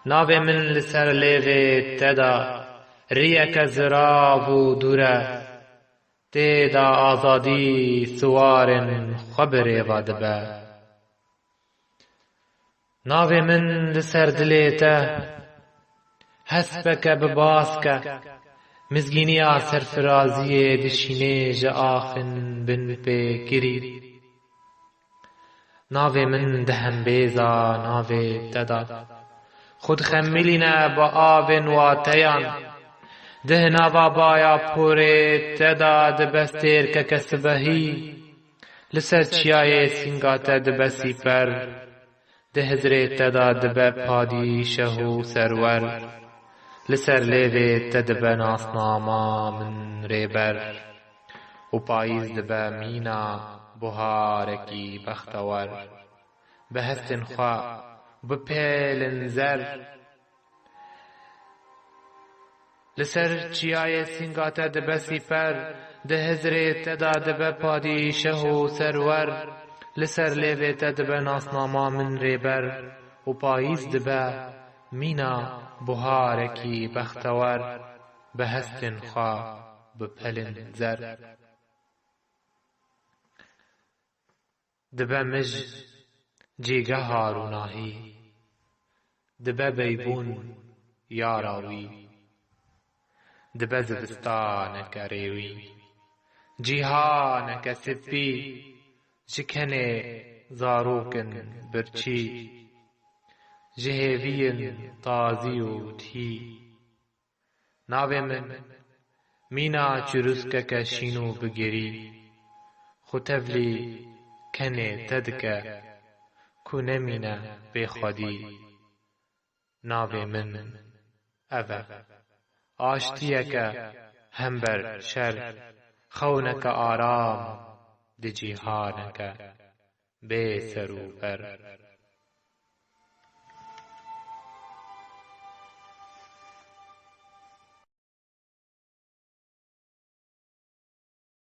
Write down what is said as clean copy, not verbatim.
ناوی من لسر لیوی تدا ریک زراب و دوره تدا آزادی سوارن خبر وادبه ناوی من لسر دلیتا حسبک بباسک مزگینیا سرفرازی دشینه جآخن بن پیکری ناوی من دهم بیزا ناوی تدا خود خمیلینا با آب واتیان ده ناوا بایا پوری تدا دبستیر که کسبهی لسر چیای سنگاتا دبسی پر ده هزری تدا دب پادی شهو سرور لسر لیوی تدب ناسناما من ریبر و پاییز دب مینا بهارکی بختور به هستن خوا به پیلن زر لسر چیای سنگاتا دبسی پر ده هزری تدا دب پادی شهو سرور لسر لیوی تدب ناسناما من ریبر و پاییز دب مینا بهارکی بختور به هستن خوا به پلن زر دبه مج جیگه هاروناهی دبه بیبون یاراوی دبه زبستانک ریوی جیهانک سپی جکنه زاروکن برچی جهوین تازی و تی ناوی من مینا چروسکک شینو بگیری خوتولی کنه تدکه کنه مینا بی خودی ناوی من اوه آشتیک همبر شر خونک آرام دی جیهانک بی سرو بر